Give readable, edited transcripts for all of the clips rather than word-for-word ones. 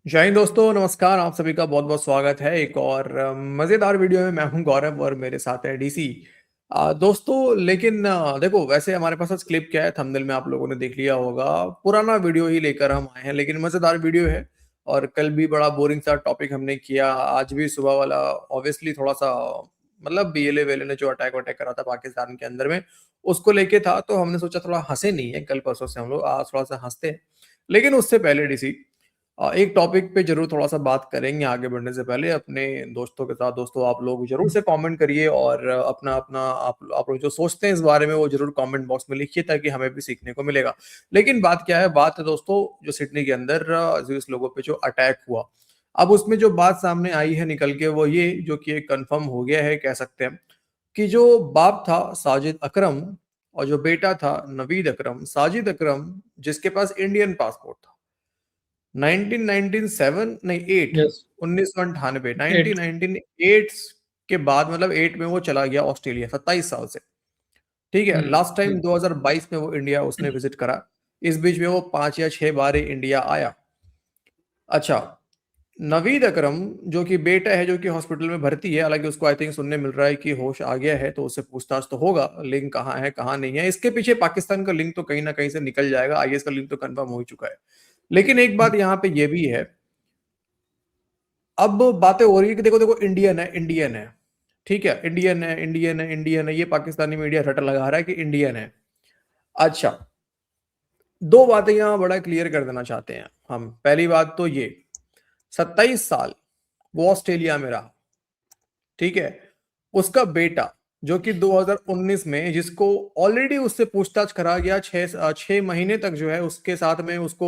जय हिंद दोस्तों, नमस्कार। आप सभी का बहुत बहुत स्वागत है एक और मज़ेदार वीडियो में। मैं हूं गौरव और मेरे साथ है डीसी। दोस्तों, लेकिन देखो, वैसे हमारे पास आज क्लिप क्या है, थंबनेल में आप लोगों ने देख लिया होगा। पुराना वीडियो ही लेकर हम आए हैं, लेकिन मज़ेदार वीडियो है। और कल भी बड़ा बोरिंग सा टॉपिक हमने किया, आज भी सुबह वाला ऑब्वियसली थोड़ा सा, मतलब बीएलए वेले ने जो अटैक वटैक करा था पाकिस्तान के अंदर में, उसको लेके था। तो हमने सोचा थोड़ा हंसे नहीं है कल परसों से हम लोग, आज थोड़ा सा हंसते हैं। लेकिन उससे पहले डीसी, एक टॉपिक पे जरूर थोड़ा सा बात करेंगे आगे बढ़ने से पहले अपने दोस्तों के साथ। दोस्तों, आप लोग जरूर से कमेंट करिए और अपना अपना आप लोग जो सोचते हैं इस बारे में वो जरूर कमेंट बॉक्स में लिखिए, ताकि हमें भी सीखने को मिलेगा। लेकिन बात क्या है, बात है दोस्तों, जो सिडनी के अंदर जो इस लोगों पे जो अटैक हुआ, अब उसमें जो बात सामने आई है निकल के, वो ये जो कि कंफर्म हो गया है, कह सकते हैं कि जो बाप था साजिद अकरम और जो बेटा था नवीद अकरम, साजिद अकरम जिसके पास इंडियन पासपोर्ट था, 1997 नहीं 8, यस 1998, 8। 1998 के बाद, मतलब 8 में वो चला गया ऑस्ट्रेलिया 27 साल से। ठीक है, लास्ट टाइम हम्म 2022 में वो इंडिया उसने विजिट करा। इस बीच में वो 5 या 6 बार ही इंडिया आया। अच्छा, नवीद अकरम जो कि बेटा है, जो कि हॉस्पिटल में भर्ती है, हालांकि उसको आई थिंक सुनने मिल रहा है कि होश आ गया है, तो उससे पूछताछ तो होगा। लिंक कहाँ है कहाँ नहीं है, इसके पीछे पाकिस्तान का लिंक तो कहीं ना कहीं से निकल जाएगा। आईएस का लिंक तो कंफर्म हो ही चुका है। लेकिन एक बात यहाँ पे ये भी है, अब बातें हो रही है कि देखो देखो, इंडियन है इंडियन है। ठीक है, इंडियन है इंडियन है इंडियन है, ये पाकिस्तानी मीडिया रट लगा रहा है कि इंडियन है। अच्छा, दो बातें यहां बड़ा क्लियर कर देना चाहते हैं हम। पहली बात तो ये, 27 साल वो ऑस्ट्रेलिया में रहा। ठीक है, उसका बेटा जो कि 2019 में, जिसको ऑलरेडी उससे पूछताछ करा गया, 6 महीने तक जो है उसके साथ में उसको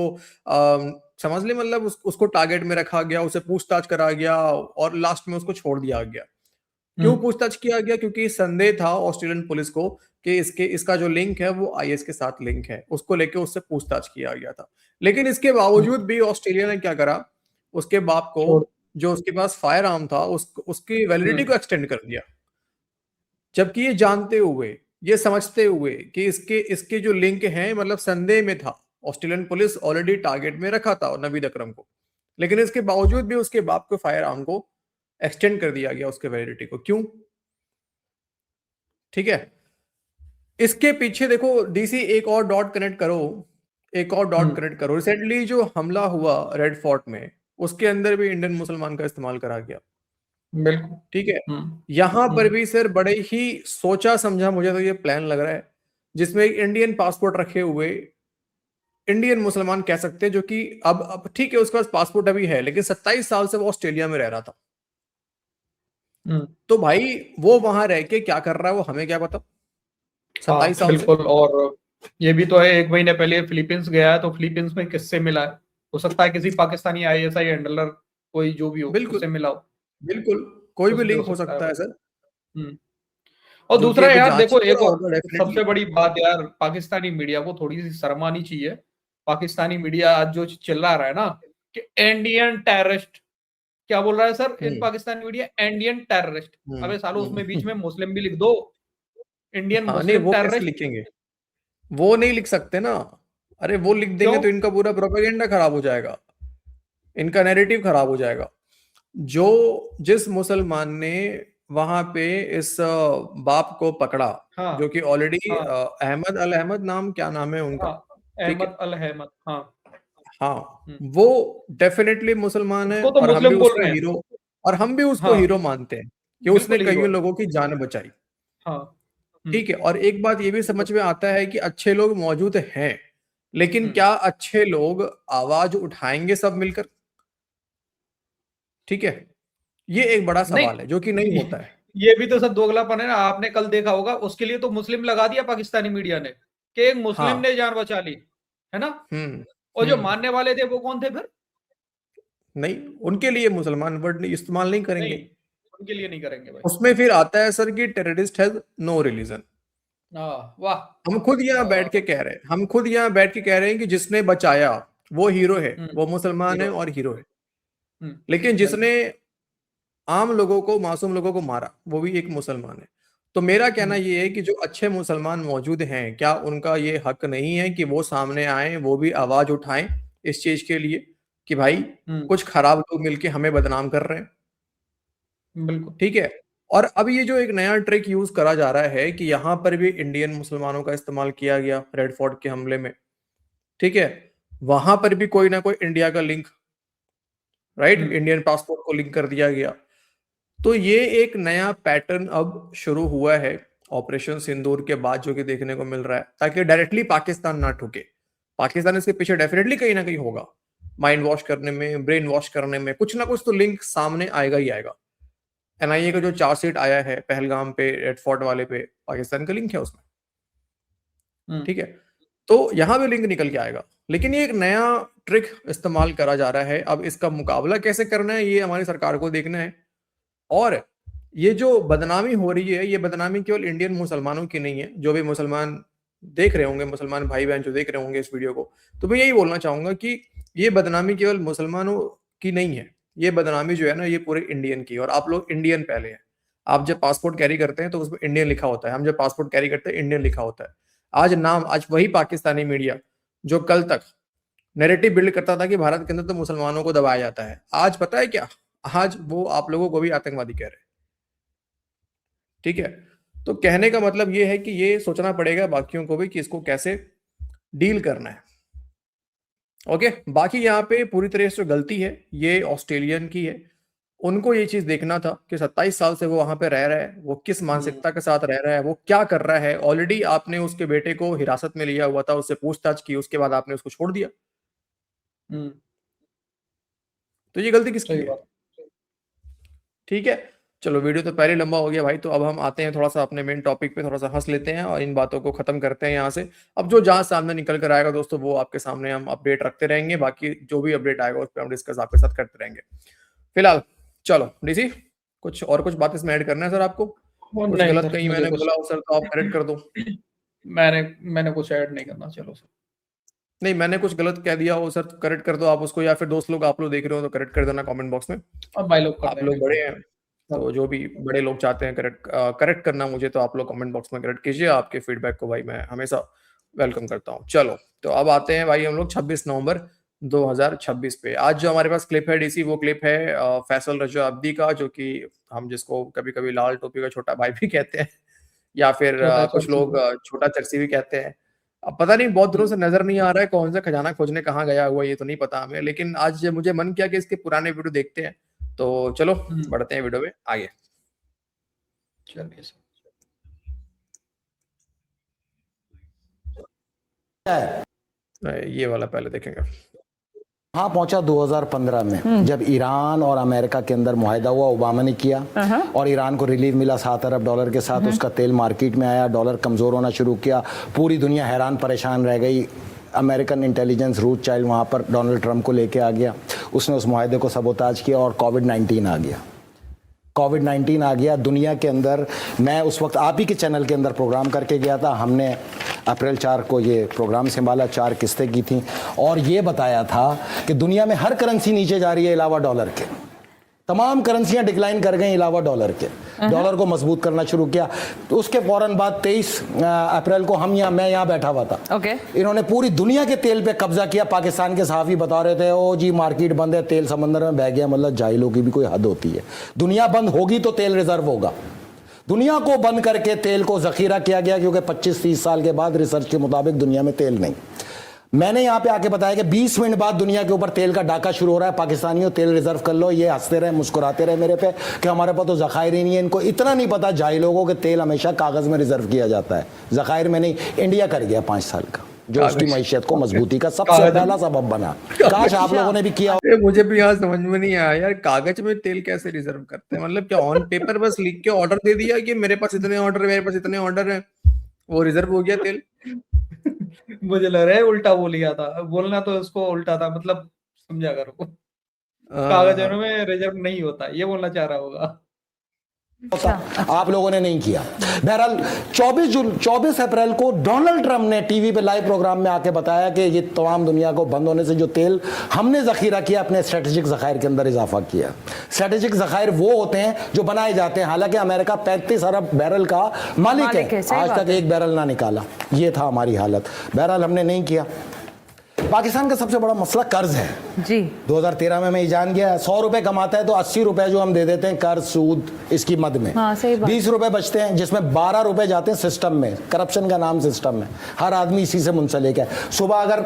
समझ ले, मतलब उसको टारगेट में रखा गया, उसे पूछताछ करा गया और लास्ट में उसको छोड़ दिया गया। क्यों हम्म पूछताछ किया गया? क्योंकि संदेह था ऑस्ट्रेलियन पुलिस को कि इसका जो लिंक है वो आईएस के साथ लिंक है, उसको लेके उससे पूछताछ किया गया था। लेकिन इसके बावजूद भी ऑस्ट्रेलिया ने क्या करा, उसके बाप को, छोड़। जो उसके पास फायर आर्म था, उसकी वैलिडिटी हम्म को एक्सटेंड कर दिया। जबकि ये जानते हुए, ये समझते हुए कि इसके इसके जो लिंक हैं, मतलब संदेह में था, ऑस्ट्रेलियन पुलिस ऑलरेडी टारगेट में रखा था नवीद अकरम को। लेकिन इसके बावजूद भी उसके बाप को फायर आर्म को एक्सटेंड कर दिया गया, उसके वैलिडिटी को। क्यों? ठीक है, इसके पीछे देखो डीसी, एक और डॉट कनेक्ट करो, एक और डॉट हम्म कनेक्ट करो। रिसेंटली जो हमला हुआ रेड फोर्ट में, उसके अंदर भी इंडियन मुसलमान का इस्तेमाल करा गया। बिल्कुल। ठीक है, हम्म यहां पर हम्म भी सर बड़े ही सोचा समझा, मुझे तो ये प्लान लग रहा है, जिसमें एक इंडियन पासपोर्ट रखे हुए इंडियन मुसलमान कह सकते हैं, जो कि अब ठीक है, उसके पास पासपोर्ट अभी है, लेकिन 27 साल से वो ऑस्ट्रेलिया में रह रहा था। हम्म तो भाई वो वहां रह के क्या कर रहा है वो हमें क्या पता, हाँ 27 साल से। बिल्कुल। और ये भी तो है, एक महीने पहले फिलीपींस गया है, तो फिलीपींस में किससे मिला है? हो सकता है किसी पाकिस्तानी आईएसआई हैंडलर, कोई जो भी हो बिल्कुल उससे मिला हो। बिल्कुल, कोई कुछ भी भी हो लिंक हो सकता है सकता है भाई। सर, हम्म और जो कि दूसरा अभी यार जांच देखो, किया एक और होगा डेफिनेटली। सबसे बड़ी बात यार, पाकिस्तानी मीडिया को थोड़ी सी शर्म आनी चाहिए। पाकिस्तानी मीडिया आज जो चिल्ला रहा है ना कि इंडियन टेररिस्ट, क्या बोल रहा है सर इन हम्म पाकिस्तानी मीडिया? Indian terrorist. अबे सालो उसमें बीच में हम्म। मुस्लिम भी लिख दो, इंडियन हाँ नहीं, मुस्लिम वो कैसे टेररिस्ट। लिखेंगे? वो नहीं लिख सकते ना। अरे वो लिख देंगे क्यों? तो इनका पूरा प्रोपेगेंडा खराब हो जाएगा, इनका नैरेटिव खराब हो जाएगा। जो जिस मुसलमान ने वहां पे इस बाप को पकड़ा, हाँ जो कि ऑलरेडी हाँ अहमद अल अहमद, नाम क्या नाम है उनका? हाँ। ठीक है, अहमद अल अहमद, हाँ। हाँ, हम्म, वो डेफिनेटली मुसलमान है उसको तो और हम भी मुस्लिम बोल उसको रहे हैं। हीरो, और हम भी उसको हाँ हीरो मानते हैं कि उसने बिल्कुल हीरो कईयों है। लोगों की जान बचाई। हाँ। ठीक है, और एक बात ये भी समझ में आता है कि अच्छे लोग मौजूद हैं, लेकिन हम्म क्या अच्छे लोग आवाज उठाएंगे सब मिलकर? ठीक है, ये एक बड़ा नहीं, सवाल है जो कि नहीं होता है। ये भी तो सब दोगलापन है ना। आपने कल देखा होगा, उसके लिए तो मुस्लिम लगा दिया पाकिस्तानी मीडिया ने कि एक मुस्लिम हाँ। ने जान बचा ली, है ना? हम्म और जो हम्म। मानने वाले थे वो कौन थे फिर? नहीं, उनके लिए मुसलमान वर्ड इस्तेमाल नहीं नहीं, करेंगे। उनके लिए नहीं करेंगे भाई। उसमें फिर आता है सर कि टेररिस्ट हैज नो रिलीजन। हाँ वाह। हम खुद यहाँ बैठ के कह रहे हैं, हम खुद यहाँ बैठ के कह रहे हैं कि जिसने बचाया वो हीरो है, वो मुसलमान है हीरो। और हीरो है। लेकिन जिसने बिल्कुल। आम लोगों को, मासूम लोगों को मारा, वो भी एक मुसलमान है। तो मेरा कहना हम्म ये है कि जो अच्छे मुसलमान मौजूद हैं, क्या उनका ये हक नहीं है कि वो सामने आए, वो भी आवाज उठाएं इस चीज के लिए? कि भाई कुछ खराब लोग मिलके हमें बदनाम कर रहे हैं। बिल्कुल। ठीक है। और अब ये जो एक नया ट्रिक यूज करा जा रहा है कि यहां पर भी इंडियन मुसलमानों का इस्तेमाल किया गया रेड फोर्ट के हमले में। ठीक है। वहां पर भी कोई ना कोई इंडिया का लिंक, राइट, इंडियन पासपोर्ट को लिंक कर दिया गया। तो ये एक नया पैटर्न अब शुरू हुआ है ऑपरेशन सिंदूर के बाद, जो कि देखने को मिल रहा है, ताकि डायरेक्टली पाकिस्तान ना ठुके। पाकिस्तान इसके पीछे डेफिनेटली कहीं ना कहीं होगा, माइंड वॉश करने में, ब्रेन वॉश करने में, कुछ ना कुछ तो लिंक सामने आएगा ही आएगा। एनआईए का जो चार्जशीट आया है पहलगाम पे, रेड फोर्ट वाले पे, पाकिस्तान का लिंक है उसमें। ठीक है। तो यहां भी लिंक निकल के आएगा। लेकिन ये एक नया ट्रिक इस्तेमाल करा जा रहा है। अब इसका मुकाबला कैसे करना है ये हमारी सरकार को देखना है। और ये जो बदनामी हो रही है, ये बदनामी केवल इंडियन मुसलमानों की नहीं है। जो भी मुसलमान देख रहे होंगे, मुसलमान भाई बहन जो देख रहे होंगे इस वीडियो को, तो मैं यही बोलना चाहूंगा कि ये बदनामी केवल मुसलमानों की नहीं है। ये बदनामी जो है ना, ये पूरे इंडियन की। और आप लोग इंडियन पहले हैं। आप जब पासपोर्ट कैरी करते हैं तो उसमें इंडियन लिखा होता है, हम जब पासपोर्ट कैरी करते हैं इंडियन लिखा होता है। आज वही पाकिस्तानी मीडिया जो कल तक नैरेटिव बिल्ड करता था कि भारत के अंदर तो मुसलमानों को दबाया जाता है, आज पता है क्या, आज वो आप लोगों को भी आतंकवादी कह रहे हैं। ठीक है। तो कहने का मतलब ये है कि ये सोचना पड़ेगा बाकियों को भी कि इसको कैसे डील करना है। ओके। बाकी यहाँ पे पूरी तरह से जो गलती है ये ऑस्ट्रेलियन की है। उनको ये चीज देखना था कि 27 साल से वो वहां पे रह रहा है, वो किस मानसिकता के साथ रह रहा है, वो क्या कर रहा है। ऑलरेडी आपने उसके बेटे को हिरासत में लिया हुआ था, उससे पूछताछ की, उसके बाद आपने उसको छोड़ दिया। तो ये गलती किसकी है? ठीक है। चलो, वीडियो तो पहले लंबा हो गया भाई, तो अब हम आते हैं थोड़ा सा अपने मेन टॉपिक पे, थोड़ा सा हंस लेते हैं और इन बातों को खत्म करते हैं यहाँ से। अब जो जहां सामने निकल कर आएगा दोस्तों, वो आपके सामने हम अपडेट रखते रहेंगे। बाकी जो भी अपडेट आएगा उस पर हम डिस्कस आपके साथ करते रहेंगे। फिलहाल चलो डीसी, कुछ बात इसमें ऐड करना है सर आपको? कुछ गलत कहीं मैंने बोला हो सर तो आप करेक्ट कर दो। मैंने कुछ ऐड नहीं करना। चलो सर। नहीं, मैंने कुछ गलत कह दिया हो सर, करेक्ट कर दो आप उसको, या फिर दोस्त लोग आप लोग देख रहे हो तो करेक्ट कर देना कमेंट बॉक्स में। अब भाई लोग आप लोग बड़े हैं, तो जो भी बड़े लोग चाहते हैं करेक्ट करना मुझे, तो आप लोग कमेंट बॉक्स में करेक्ट कीजिए। आपके फीडबैक को भाई मैं हमेशा वेलकम करता हूँ। चलो, तो अब आते हैं भाई हम लोग 26 नवंबर 2026 पे। आज जो हमारे पास क्लिप है डीसी, वो क्लिप है फैसल रजा अब्दी का, जो कि हम जिसको कभी कभी लाल टोपी का छोटा भाई भी कहते हैं, या फिर कुछ लोग छोटा चरसी भी कहते हैं। अब पता नहीं, बहुत दिनों से नजर नहीं आ रहा है, कौन सा खजाना खोजने कहाँ गया हुआ ये तो नहीं पता हमें। लेकिन आज मुझे मन किया कि इसके पुराने वीडियो देखते हैं, तो चलो बढ़ते हैं वीडियो में आगे। चलिए सर। ये वाला पहले देखेंगे। हाँ, पहुंचा 2015 में जब ईरान और अमेरिका के अंदर मुआहदा हुआ, ओबामा ने किया और ईरान को रिलीफ मिला $7 अरब के साथ। उसका तेल मार्केट में आया, डॉलर कमजोर होना शुरू किया, पूरी दुनिया हैरान परेशान रह गई। अमेरिकन इंटेलिजेंस रूथ चाइल्ड वहाँ पर डोनाल्ड ट्रंप को लेके आ गया, उसने उस मुआहदे को सबोताज किया और कोविड-19 आ गया। कोविड-19 आ गया दुनिया के अंदर। मैं उस वक्त आप ही के चैनल के अंदर प्रोग्राम करके गया था। हमने अप्रैल 4 को ये प्रोग्राम संभाला, 4 किस्तें की थी और ये बताया था कि दुनिया में हर करेंसी नीचे जा रही है अलावा डॉलर के। तमाम करेंसियां डिक्लाइन कर गई अलावा डॉलर के। डॉलर को मजबूत करना शुरू किया। तो उसके फौरन बाद 23 अप्रैल को मैं यहाँ बैठा हुआ था। इन्होंने पूरी दुनिया के तेल पे कब्जा किया। पाकिस्तान के सहाफी बता रहे थे, ओ जी मार्केट बंद है, तेल समंदर में बह गया। मतलब जाहिलों की भी कोई हद होती है। दुनिया बंद होगी तो तेल रिजर्व होगा। दुनिया को बंद करके तेल को जखीरा किया गया, क्योंकि 25-30 साल के बाद रिसर्च के मुताबिक दुनिया में तेल नहीं। मैंने यहाँ पे आके बताया कि 20 मिनट बाद दुनिया के ऊपर तेल का डाका शुरू हो रहा है। पाकिस्तानियों तेल रिजर्व कर लो। ये हंसते रहे, मुस्कुराते रहे मेरे पे कि हमारे पास तो जखायर ही नहीं है। इनको इतना नहीं पता जाहिल लोगों के तेल हमेशा कागज में रिजर्व किया जाता है, जखायर में नहीं। इंडिया कर गया 5 साल का, जो उसकी मैशियत को मजबूती का सबसे पहला सबब बना। काश आप लोगों ने भी किया। मुझे भी यहाँ समझ में नहीं आया यार, कागज में तेल कैसे रिजर्व करते हैं? मतलब क्या ऑन पेपर बस लिख के ऑर्डर दे दिया कि मेरे पास इतने ऑर्डर है, मेरे पास इतने ऑर्डर है, वो रिजर्व हो गया तेल? मुझे लग रहा है उल्टा बोल लिया था, बोलना तो उसको उल्टा था, मतलब समझा करो। कागजों में रिजर्व नहीं होता, ये बोलना चाह रहा होगा। आप लोगों ने नहीं किया। बहरहाल 24 अप्रैल को डोनाल्ड ट्रंप ने टीवी पे लाइव प्रोग्राम में आके बताया कि ये तमाम दुनिया को बंद होने से जो तेल हमने जखीरा किया, अपने स्ट्रेटेजिक जखायर के अंदर इजाफा किया। स्ट्रेटेजिक जखायर वो होते हैं जो बनाए जाते हैं। हालांकि अमेरिका 35 अरब बैरल का मालिक है, आज तक एक बैरल ना निकाला। ये था हमारी हालत। बहरहाल हमने नहीं किया। पाकिस्तान का सबसे बड़ा मसला कर्ज है जी। 2013 में मैं ये जान गया, 100 रुपए कमाता है तो 80 रुपए जो हम दे देते हैं कर्ज सूद इसकी मद में, हाँ, सही बात। 20 रुपए बचते हैं जिसमें 12 रुपए जाते हैं सिस्टम में, करप्शन का नाम सिस्टम है, हर आदमी इसी से मुंसलिक है। सुबह अगर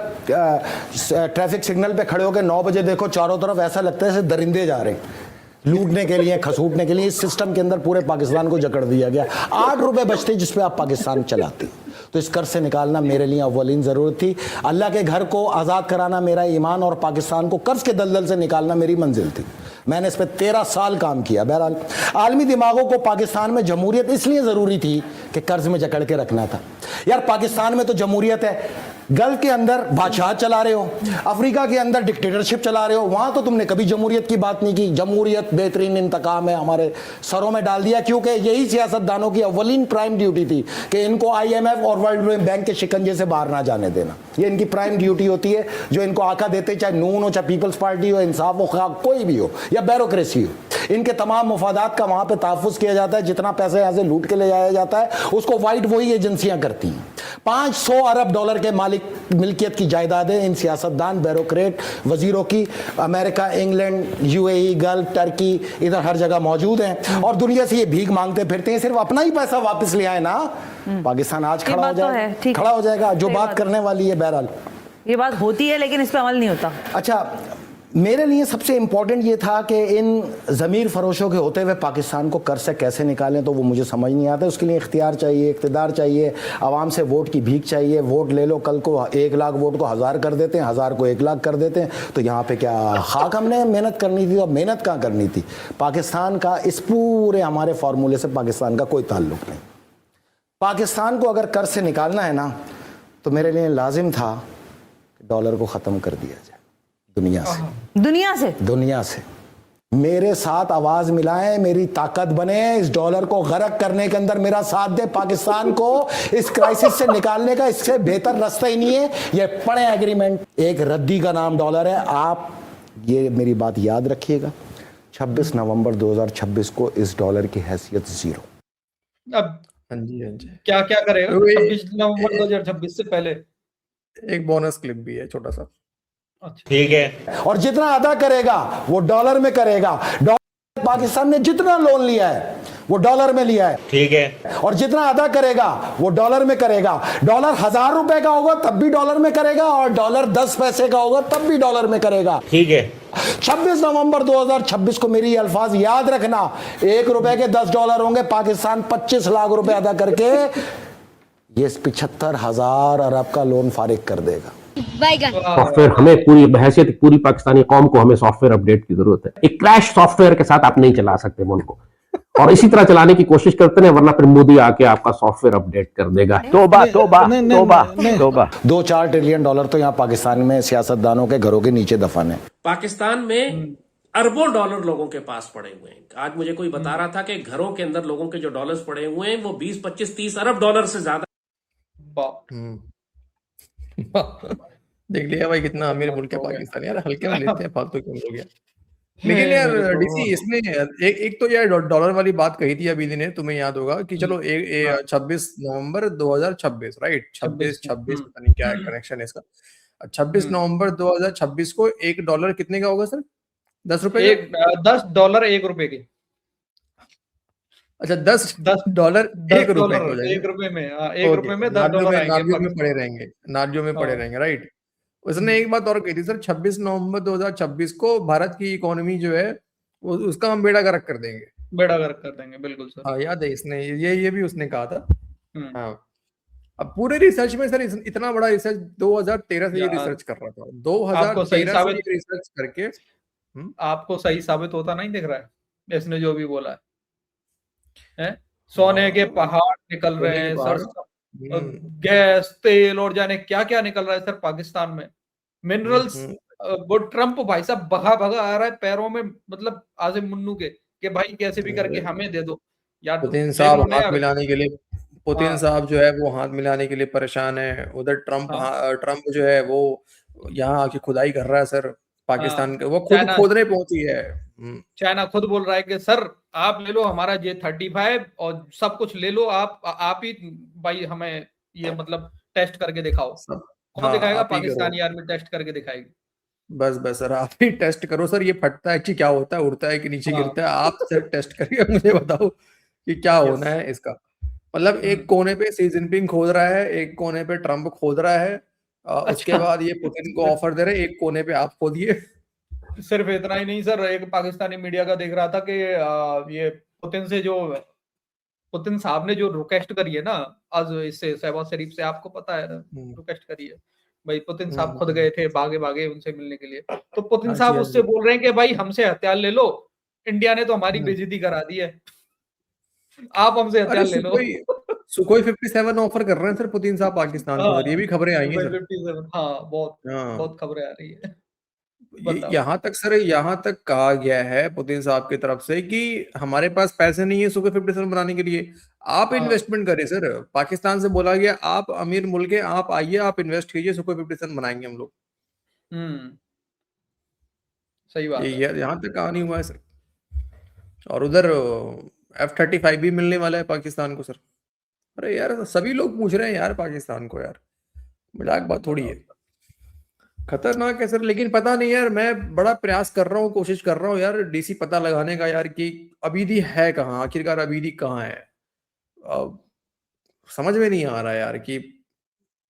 ट्रैफिक सिग्नल पे खड़े होकर 9 बजे देखो चारों तरफ ऐसा लगता है जैसे दरिंदे जा रहे हैं लूटने के लिए, खसूटने के लिए। इस सिस्टम के अंदर पूरे पाकिस्तान को जकड़ दिया गया। 8 रुपए बचते जिसपे आप पाकिस्तान चलाते। तो इस कर्ज से निकालना मेरे लिए अव्वलीन जरूरत थी। अल्लाह के घर को आज़ाद कराना मेरा ईमान और पाकिस्तान को कर्ज के दलदल से निकालना मेरी मंजिल थी। मैंने इस पर 13 साल काम किया। बहरहाल आलमी दिमागों को पाकिस्तान में जमहूरियत इसलिए ज़रूरी थी कि कर्ज में जकड़ के रखना था। यार पाकिस्तान में तो जमहूरियत है, गल्फ के अंदर बादशाह चला रहे हो, अफ्रीका के अंदर डिक्टेटरशिप चला रहे हो, वहां तो तुमने कभी जमहूरियत की बात नहीं की। जमहूरियत बेहतरीन इंतकाम है हमारे सरों में डाल दिया, क्योंकि यही सियासतदानों की अव्वलीन प्राइम ड्यूटी थी कि इनको IMF और वर्ल्ड बैंक के शिकंजे से बाहर ना जाने देना। ये इनकी प्राइम ड्यूटी होती है जो इनको आका देते, चाहे नून हो, चाहे पीपल्स पार्टी हो, इंसाफ हो, कोई भी हो, या ब्यूरोक्रेसी हो। इनके तमाम मफादात का वहां पे तहफ़्फ़ुज़ किया जाता है। जितना पैसा यहाँ से लूट के ले जाया जाता है उसको वाइट वही एजेंसियां करती हैं। 500 अरब डॉलर के मिल्कियत की जायदादें इन सियासतदान, ब्यूरोक्रेट, वजीरों की America, England, UAE, gulf, Turkey, इधर हर जगह मौजूद हैं और दुनिया से ये भीख मांगते फिरते हैं। सिर्फ अपना ही पैसा वापस ले आए ना, पाकिस्तान आज खड़ा हो जाएगा जो बात करने वाली है। बहरहाल ये बात होती है लेकिन इस पर अमल नहीं होता। अच्छा, मेरे लिए सबसे इंपॉर्टेंट ये था कि इन ज़मीर फरोशों के होते हुए पाकिस्तान को कर्ज से कैसे निकालें, तो वो मुझे समझ नहीं आता। उसके लिए इख्तियार चाहिए, इक़्तिदार चाहिए, आवाम से वोट की भीख चाहिए। वोट ले लो, कल को 1 लाख वोट को 1000 कर देते हैं, 1000 को 1 लाख कर देते हैं। तो यहाँ पे क्या खाक हमने मेहनत करनी थी? और मेहनत कहाँ करनी थी? पाकिस्तान का इस पूरे हमारे फार्मूले से पाकिस्तान का कोई ताल्लुक़ नहीं। पाकिस्तान को अगर कर्ज से निकालना है ना, तो मेरे लिए लाजिम था कि डॉलर को ख़त्म कर दिया जाए दुनिया से। मेरे साथ आवाज मिलाएं, मेरी ताकत बने, इस डॉलर को गरक करने के अंदर मेरा साथ दे। पाकिस्तान को इस क्राइसिस से निकालने का इससे बेहतर रास्ता ही नहीं है। ये पढ़े एग्रीमेंट, एक रद्दी का नाम डॉलर है। आप ये मेरी बात याद रखिएगा, 26 नवंबर 2026 को इस डॉलर की हैसियत 0। अब हाँ जी क्या करेगा 26 नवंबर 2026 से पहले? एक बोनस क्लिप भी है छोटा सा। ठीक है। और जितना अदा करेगा वो डॉलर में करेगा। डॉलर पाकिस्तान ने जितना लोन लिया है वो डॉलर में लिया है, ठीक है। और जितना अदा करेगा वो डॉलर में करेगा। डॉलर 1000 रुपए का होगा तब भी डॉलर में करेगा, और डॉलर 10 पैसे का होगा तब भी डॉलर में करेगा, ठीक है। 26 नवंबर 2026 को मेरी अल्फाज याद रखना, 1 रुपए के 10 डॉलर होंगे। पाकिस्तान 25 लाख रुपए अदा करके ये 75,000 अरब का लोन फारिग कर देगा। सॉफ्टवेयर हमें पूरी बहैसियत पूरी पाकिस्तानी कौम को हमें सॉफ्टवेयर अपडेट की जरूरत है। एक क्रैश सॉफ्टवेयर के साथ आप नहीं चला सकते मुल्क को, और इसी तरह चलाने की कोशिश करते हैं, वरना फिर मोदी आके आपका सॉफ्टवेयर अपडेट कर देगा। तौबा तौबा तौबा तौबा। 2-4 ट्रिलियन डॉलर तो यहाँ पाकिस्तान में सियासतदानों के घरों के नीचे दफन है। पाकिस्तान में अरबों डॉलर लोगों के पास पड़े हुए हैं। आज मुझे कोई बता रहा था कि घरों के अंदर लोगों के जो डॉलर्स पड़े हुए हैं वो 20, 25, 30 अरब डॉलर से ज्यादा। देख लिया भाई कितना अमीर मुल्क है पाकिस्तान। यार हल्के में लेते हैं फालतू के लोग यार। लेकिन यार डीसी इसमें एक तो यार डॉलर वाली बात कही थी अभी ने, तुम्हें याद होगा कि चलो 26 नवंबर 2026 राइट, 26 पता नहीं क्या कनेक्शन है इसका। 26 नवंबर 2026 को $1 कितने का होगा सर? 10 रुपए? $10 1 रुपए की। अच्छा $10 1 रुपए हो जाएगा। 1 रुपए में 1 रुपए में $10 नार्जियों में पड़े रहेंगे, नार्जियों में पड़े रहेंगे राइट। उसने एक बात और कही थी सर, 26 नवंबर 2026 को भारत की इकोनॉमी जो है उसका हम बेड़ा गर्क कर देंगे। बेड़ा गर्क कर देंगे, बिल्कुल सर। हाँ याद है, इसने ये भी उसने कहा था। हाँ, अब पूरे रिसर्च में सर इतना बड़ा रिसर्च 2013 से ये रिसर्च कर रहा था। 2013 से ये रिसर्च करके आपको सही साबित होता नहीं दिख रहा है इसने जो भी बोला है? सोने के पहाड़ निकल रहे हैं सर, गैस, तेल और जाने क्या क्या निकल रहा है सर पाकिस्तान में। मिनरल्स, वो ट्रम्प भाई साहब भगा आ रहा है पैरों में, मतलब आज़िम मुन्नू के, कि भाई कैसे भी करके हमें दे दो यार। पुतिन साहब हाथ मिलाने के लिए, पुतिन साहब जो है वो हाथ मिलाने के लिए परेशान है। उधर ट्रम्प जो है वो यहाँ आके खुदाई कर रहा है सर पाकिस्तान के, वो खुद खोदने पहुंची है। चाइना खुद बोल रहा है कि सर आप ले लो हमारा J-35 और सब कुछ ले लो, आप ही भाई हमें ये मतलब टेस्ट करके दिखाओ। कौन दिखाएगा? आप ही करो। पाकिस्तानी आर्मी टेस्ट करके दिखाएगी। बस बस सर, आप ही टेस्ट करो सर, ये फटता है कि क्या होता है, उड़ता है कि नीचे हाँ। गिरता है, आप सर टेस्ट करके मुझे बताओ कि क्या होना है इसका। मतलब एक कोने पे सी जिनपिंग खोद रहा है, एक कोने पे ट्रम्प खोद रहा है, उसके अच्छा। बाद ये पुतिन को ऑफर दे रहे हैं, एक कोने पे आप खोदिए। सिर्फ इतना ही नहीं सर, एक पाकिस्तानी मीडिया का देख रहा था कि ये पुतिन साहब ने जो रिक्वेस्ट करी है ना आज इससे शहबाज शरीफ से, आपको पता है ना रिक्वेस्ट करी है भाई, पुतिन साहब खुद गए थे, भागे भागे उनसे मिलने के लिए, तो पुतिन हाँ जी, साहब हाँ उससे जी। बोल रहे हैं कि भाई हमसे हथियार ले लो, इंडिया ने तो हमारी बेइज्जती करा दी है, आप हमसे अरे हथियार ले लो। सुखोई 57 ऑफर कर रहे हैं सर पुतिन साहब पाकिस्तान को, सर ये हाँ, भी खबरें आई हैं सुबह सर। 57, हाँ बहुत हाँ, बहुत खबरें आ रही है। ये बताओ। यहाँ तक सर, यहाँ तक कहा गया है पुतिन साहब की तरफ से कि हमारे पास पैसे नहीं है सुखोई 57 बनाने के लिए, आप हाँ। इन्वेस्टमेंट करें सर। पाकिस्तान से बोला गया आप अमीर मुल्क है, आप आइए, आप इन्वेस्ट कीजिए, सुखोई 57 बनाएंगे हम लोग। सही बात है। ये यहाँ तक कहानी हुआ है सर। और उधर F-35 भी मिलने वाला है पाकिस्तान को सर। अरे यार सभी लोग पूछ रहे हैं यार पाकिस्तान को, यार मजाक बात थोड़ी है, खतरनाक है सर। लेकिन पता नहीं यार, मैं बड़ा प्रयास कर रहा हूँ, कोशिश कर रहा हूँ यार डीसी पता लगाने का यार कि अबीदी है कहाँ, आखिरकार अबीदी कहाँ है। अब समझ में नहीं आ रहा यार कि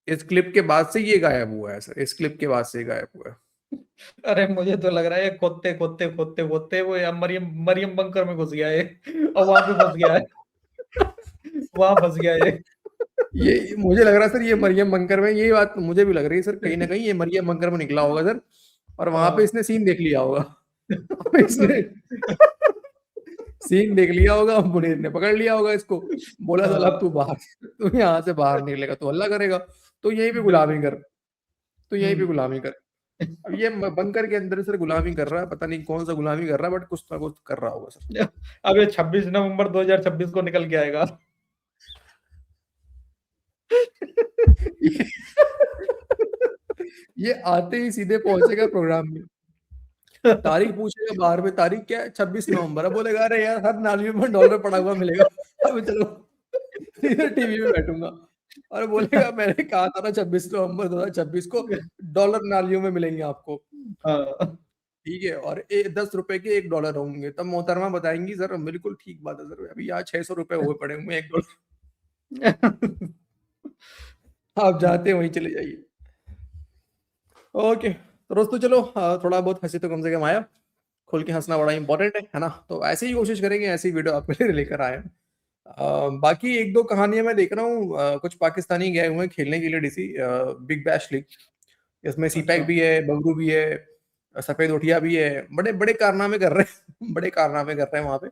इस क्लिप के बाद से ये गायब हुआ है सर, इस क्लिप के बाद से गायब हुआ है। अरे मुझे तो लग रहा है खोदते खोदते खोदते खोदते वो या मरियम मरियम बंकर में घुस गया है और वहां पे फंस गया है। वहां फंस गया है। ये मुझे लग रहा है सर, ये मरियम बंकर में, ये बात मुझे भी लग रही है सर, कहीं ना कहीं ये मरियम बंकर में निकला होगा सर, और वहां पे इसने सीन देख लिया होगा। इसने सीन देख लिया होगा, मुनीर ने पकड़ लिया होगा इसको, बोला साला अब तू बाहर, तू यहाँ से बाहर निकलेगा तो हल्ला करेगा, तो यहीं पे गुलामी कर, तो यहीं पे गुलामी कर। अब ये बंकर के अंदर सर गुलामी कर रहा है, पता नहीं कौन सा गुलामी कर रहा है, बट कुछ ना कुछ कर रहा होगा सर। अब ये 26 नवंबर 2026 को निकल के आएगा। ये आते ही सीधे पहुंचेगा प्रोग्राम में, तारीख पूछेगा बाहर में, तारीख क्या है, 26 नवंबर है, बोलेगा अरे यार हर नाली में डॉलर पड़ा हुआ मिलेगा, अब चलो सीधे टीवी में बैठूंगा, और बोलेगा मैंने कहा था ना 26 नवंबर 2026 को डॉलर नालियों में मिलेंगे आपको, हाँ। ठीक है, और 10 रुपए के $1 होंगे, तब मोहतरमा बताएंगी सर बिल्कुल ठीक बात है सर, अभी यहाँ 600 रुपए हुए पड़े हुए $1, आप जाते वहीं चले जाइए। ओके तो दोस्तों चलो, थोड़ा बहुत हंसी तो कम से कम आया, खुल के हंसना बड़ा इंपॉर्टेंट है ना, तो ऐसे ही कोशिश करेंगे, ऐसी वीडियो आपके लिए लेकर आए। बाकी एक दो कहानियां मैं देख रहा हूँ, कुछ पाकिस्तानी गए हुए हैं खेलने के लिए डीसी बिग बैश लीग, इसमें सीपैक भी है, बबरू भी है, सफेद उठिया भी है, बड़े बड़े कारनामे कर रहे हैं बड़े कारनामे कर रहे हैं वहां पे,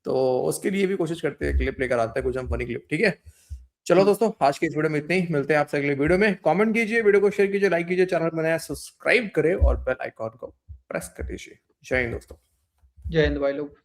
तो उसके लिए भी कोशिश करते हैं क्लिप लेकर आते हैं कुछ हम फनी क्लिप, ठीक है। चलो दोस्तों आज की इस वीडियो में इतने ही, मिलते हैं आपसे अगले वीडियो में। कमेंट कीजिए, वीडियो को शेयर कीजिए, लाइक कीजिए, चैनल बनाया सब्सक्राइब करें और बेल आइकॉन को प्रेस कर दीजिए। जय हिंद दोस्तों। जय हिंद भाई लोग।